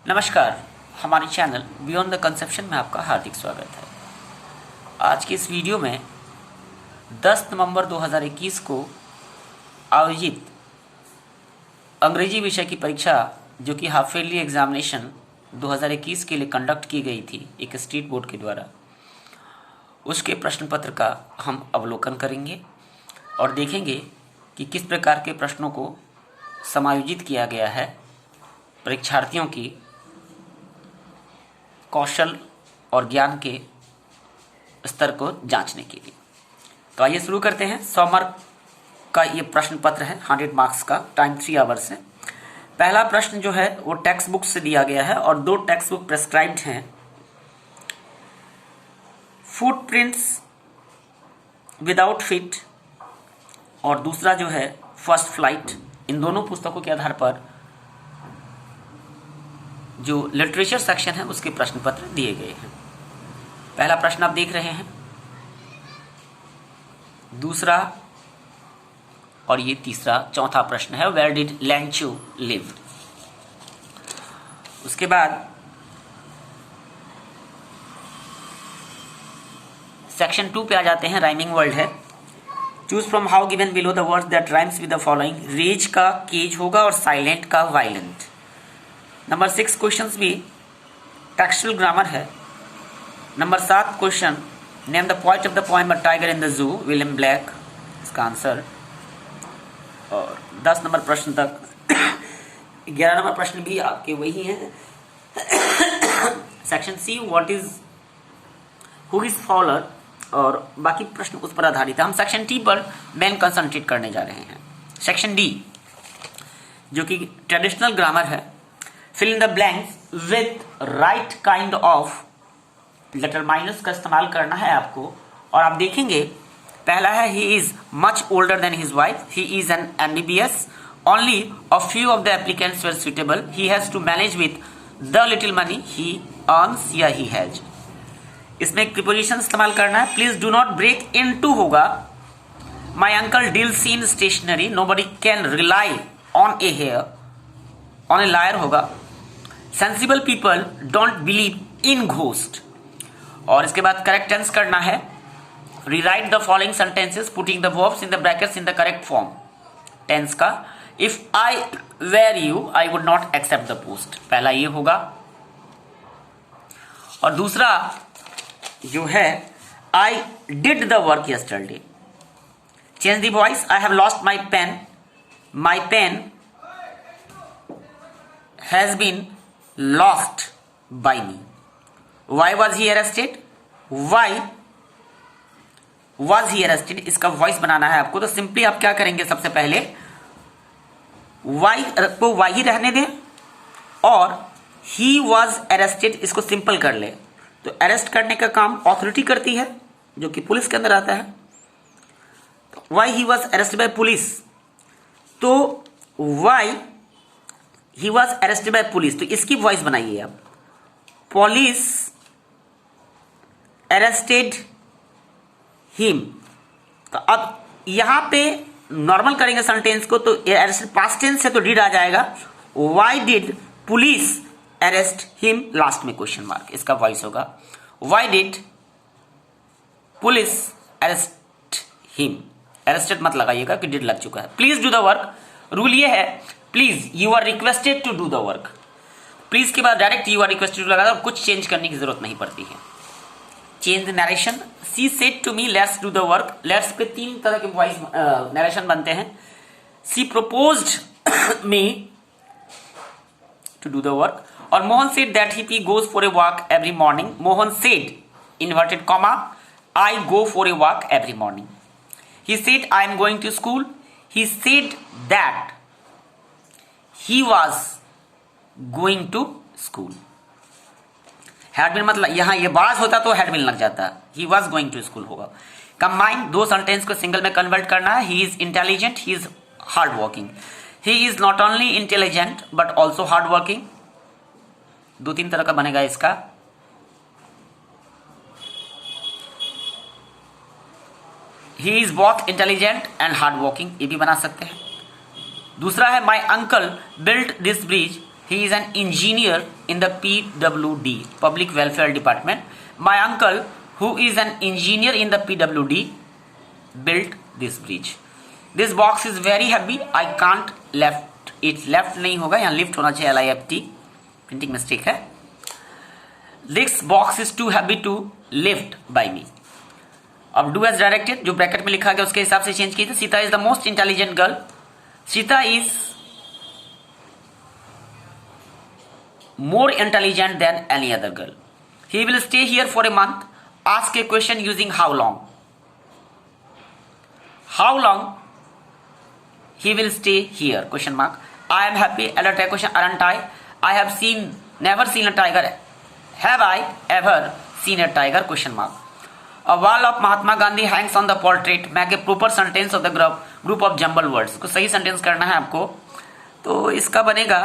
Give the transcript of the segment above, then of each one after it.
नमस्कार, हमारे channel beyond the conception में आपका हार्दिक स्वागत है। आज की इस वीडियो में 10 नवंबर 2021 को आयोजित अंग्रेजी विषय की परीक्षा जो कि हाफ ईयरली एग्जामिनेशन 2021 के लिए कंडक्ट की गई थी एक स्टेट बोर्ड के द्वारा, उसके प्रश्न पत्र का हम अवलोकन करेंगे और देखेंगे कि किस प्रकार के प्रश्नों को समायोजित किया गया है परीक्षार्थियों की कौशल और ज्ञान के स्तर को जांचने के लिए। तो आइए शुरू करते हैं। 100 मार्क का ये प्रश्न पत्र है, 100 मार्क्स का, टाइम 3 आवर्स है। पहला प्रश्न जो है वो टेक्स्ट बुक से दिया गया है और 2 टेक्स्ट बुक प्रेस्क्राइब्ड हैं। फुटप्रिंट्स विदाउट फीट और दूसरा जो है फर्स्ट फ्लाइट। इन दोनों पुस्तकों के आधार पर जो लिटरेचर सेक्शन है उसके प्रश्न पत्र दिए गए हैं। पहला प्रश्न आप देख रहे हैं, दूसरा और ये तीसरा, चौथा प्रश्न है वेयर डिड लैंचो लिव। उसके बाद सेक्शन 2 पे आ जाते हैं, राइमिंग वर्ड है। Choose from how given below the words that rhymes with the following. Rage का केज होगा और साइलेंट का वायलेंट। नंबर 6 क्वेश्चंस भी टेक्सचुअल ग्रामर है। Number 7 question, name the point of the poem a tiger in the zoo, William Blake, इसका answer. और 10 number प्रश्न तक 11 नंबर प्रश्न भी आपके वही हैं। Section C, what is who is follower, और बाकी प्रश्न उस पर आधारित है। हम सेक्शन टी पर मेन कंसंट्रेट करने जा रहे हैं। सेक्शन डी जो कि ट्रेडिशनल ग्रामर है। Fill in the blanks with right kind of, letter minus का इस्तेमाल करना है आपको। और आप देखेंगे पहला है he is much older than his wife, he is an MBBS, only a few of the applicants were suitable, he has to manage with the little money he earns या ही हैज। इसमें एक preposition इस्तेमाल करना है। Please do not break into होगा my uncle deals in stationery, nobody can rely on a hair, on a liar होगा। Sensible people don't believe in ghost. और इसके बाद करेक्ट टेंस करना है। Rewrite the following sentences putting the verbs in the brackets in the correct form. Tense का, if I were you I would not accept the post, पहला ये होगा। और दूसरा जो है I did the work yesterday. Change the voice, I have lost my pen has been lost by me. Why was he arrested? Why was he arrested? इसका voice बनाना है आपको। तो सिंपली आप क्या करेंगे, सबसे पहले why को why ही रहने दें और he was arrested इसको सिंपल कर ले। तो अरेस्ट करने का काम ऑथोरिटी करती है जो कि पुलिस के अंदर आता है। why he was arrested by police, तो why he was arrested by police, तो इसकी वॉइस बनाइए आप। Police arrested him। तो अब यहां पे नॉर्मल करेंगे सेंटेंस को, तो अरेस्ट पास्ट टेंस है तो डिड आ जाएगा। why did police arrest him, last में क्वेश्चन मार्क, इसका वॉइस होगा why did police arrest him। arrested मत लगाइएगा कि डिड लग चुका है। Please do the work, rule ये है please you are requested to do the work. Please के बाद direct you are requested to लगा दो, कुछ चेंज करने की जरूरत नहीं पड़ती है। Change the narration, she said to me let's do the work. Let's पे 3 तरह के वॉइस नरेशन बनते हैं। She proposed me to do the work, और Mohan said that he goes for a walk every morning. Mohan said inverted comma I go for a walk every morning. He said I am going to school, he said that he was going to school। had been मतलब यहां ये was होता तो had been लग जाता, he was going to school होगा। Combine 2 sentence को single में कन्वर्ट करना है। he is intelligent, he is hard working। he is not only intelligent but also hard working। 2-3 तरह का बनेगा इसका। he is both intelligent and hard working, ये भी बना सकते हैं। दूसरा है my uncle built this bridge he is an engineer in the PWD, Public Welfare Department. My uncle, who is an engineer in the PWD, built this bridge. This box is very heavy. I can't lift it. Left नहीं होगा, यहाँ lift होना चाहिए, LIFT, printing mistake है. This box is too heavy to lift by me. अब do as directed, जो bracket में लिखा गया उसके हिसाब से चेंज कीजिए. Sita is the most intelligent girl. Sita is more intelligent than any other girl. He will stay here for a month. Ask a question using how long. How long he will stay here? Question mark. I am happy. Alert question. Aren't I? I have never seen a tiger. Have I ever seen a tiger? Question mark. A wall of Mahatma Gandhi hangs on the portrait. Make a proper sentence of the group of jumbled words. को सही sentence करना है आपको. तो इसका बनेगा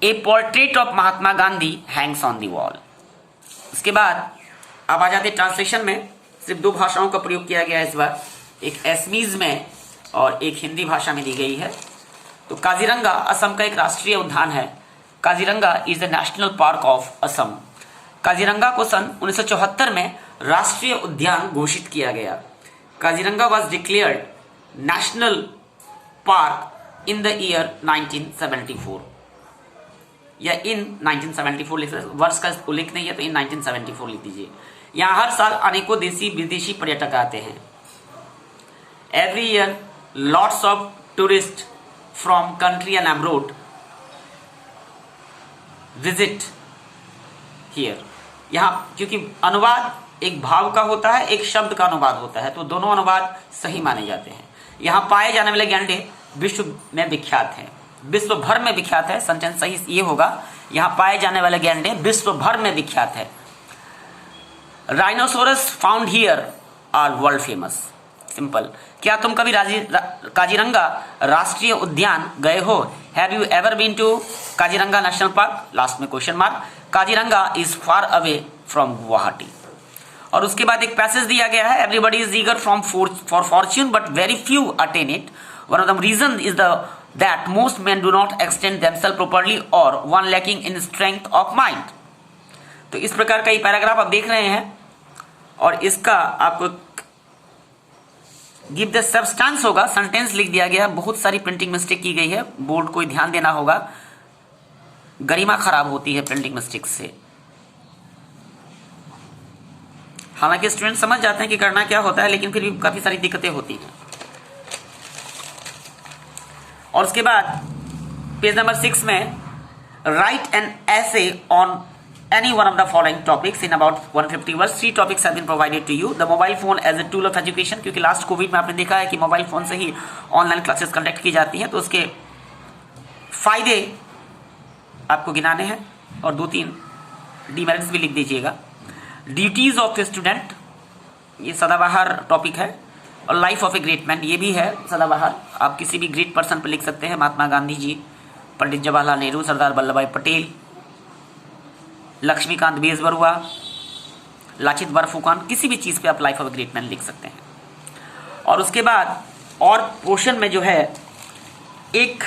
A portrait of Mahatma Gandhi Hanks on the wall. उसके बाद अब आ जाते ट्रांसलेशन में. सिर्फ 2 भाषाओं का प्रयोग किया गया है इस बार, एक एसमीज में और एक हिंदी भाषा में दी गई है. तो काजीरंगा असम का एक राष्ट्रीय उद्यान है. Kaziranga is the national park of Assam. Kaziranga को सन 1974 में राष्ट्रीय उद्यान घोषित किया गया. Kaziranga was declared national park in the year 1974 या इन 1974 लिख रहे, वर्ष का उल्लेख नहीं है तो इन 1974 लिख दीजिए. यहाँ हर साल अनेकों देशी विदेशी पर्यटक आते हैं. Every year lots of tourist from country and abroad visit here. यहाँ क्योंकि अनुवाद एक भाव का होता है, एक शब्द का अनुवाद होता है, तो दोनों अनुवाद सही माने जाते हैं. यहाँ पाए जाने वाले गैंडे विश्व में विख्यात हैं. विश्व भर में विख्यात है. सेंटेंस सही ये होगा, यहाँ पाए जाने वाले गैंडे विश्व भर में विख्यात है. Rhinoceros found here are world famous. Simple. क्या तुम कभी काजीरंगा राष्ट्रीय उद्यान गए हो? Have you ever been to Kaziranga national park? Last में question mark. Kaziranga is far away from Guwahati. और उसके बाद एक पैसेज दिया गया है. Everybody is eager for fortune but very few attain it. One of the reason is that most men do not extend themselves properly or one lacking in strength of mind. तो इस प्रकार का ये paragraph आप देख रहे हैं और इसका आपको गिव द सब्सटेंस होगा. सेंटेंस लिख दिया गया. बहुत सारी प्रिंटिंग मिस्टेक की गई है. बोर्ड को ध्यान देना होगा, गरिमा खराब होती है प्रिंटिंग मिस्टेक से. हालांकि स्टूडेंट समझ जाते हैं कि करना क्या होता है, लेकिन फिर भी काफी सारी दिक्कतें होती हैं. और उसके बाद पेज नंबर 6 में write an essay on any one of the following topics in about 150 words. 3 topics have been provided to you. The mobile phone as a tool of education. क्योंकि लास्ट कोविड में आपने देखा है कि mobile phone से ही online classes conduct की जाती हैं, तो उसके फायदे आपको गिनाने हैं और 2-3 डीमेरिट्स भी लिख दीजिएगा. ड्यूटीज ऑफ ए स्टूडेंट, ये सदाबहार टॉपिक है. और life of a great man, ये भी है सदाबहार. आप किसी भी ग्रेट पर्सन पर लिख सकते हैं. महात्मा गांधी जी, पंडित जवाहरलाल नेहरू, सरदार वल्लभ भाई पटेल, लक्ष्मीकांत बेजबरुआ, लाचित बरफुकन, किसी भी चीज पे आप life of a great man लिख सकते हैं. और उसके बाद और पोर्शन में जो है एक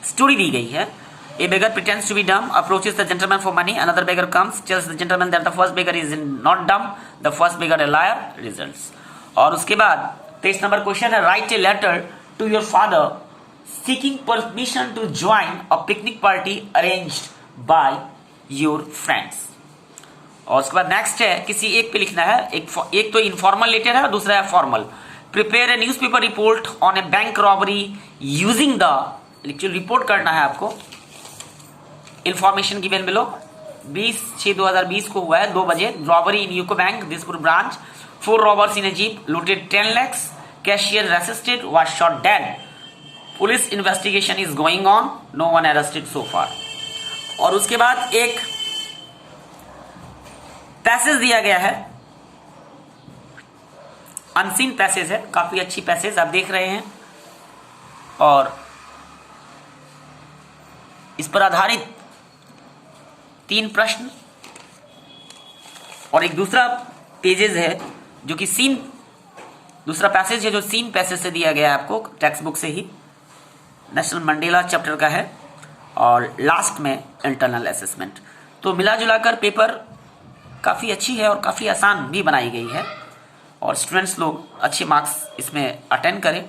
स्टोरी दी गई है. A beggar pretends to be dumb, approaches the gentleman for money. Another beggar comes, tells the gentleman that the first beggar is not dumb, the first beggar a liar. Results. और उसके बाद 23 number question है. Write a letter to your father seeking permission to join a picnic party arranged by your friends. और उसके बाद next है, किसी एक पे लिखना है. एक तो इनफॉर्मल लेटर है और दूसरा है formal. Prepare a newspaper report on A bank robbery using the. Actually report करना है आपको. इंफॉर्मेशन गिवन बिलो 20/6/2020 को हुआ है 2 बजे. Robbery in UCO bank Dispur branch. 4 robbers in a jeep looted 10 lakhs. Cashier resisted, was shot dead. Police investigation is going on. No one arrested so far. और उसके बाद एक पैसेज दिया गया है. अनसीन पैसेज है, काफी अच्छी पैसेज आप देख रहे हैं. और इस पर आधारित 3 प्रश्न और एक दूसरा पेजेज है जो कि दूसरा पैसेज है जो सीन पैसेज से दिया गया है आपको टेक्स्ट बुक से ही. नेशनल मंडेला चैप्टर का है और लास्ट में इंटरनल असेसमेंट। तो मिला जुला कर पेपर काफ़ी अच्छी है और काफ़ी आसान भी बनाई गई है और स्टूडेंट्स लोग अच्छे मार्क्स इसमें अटेंड करें,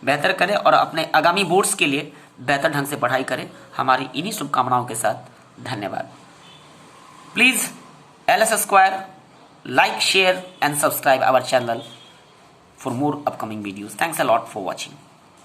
बेहतर करें और अपने आगामी बोर्ड्स के लिए बेहतर ढंग से पढ़ाई करें। हमारी इन्हीं शुभकामनाओं के साथ धन्यवाद। Please LS Square like, share and subscribe our channel for more upcoming videos. Thanks a lot for watching.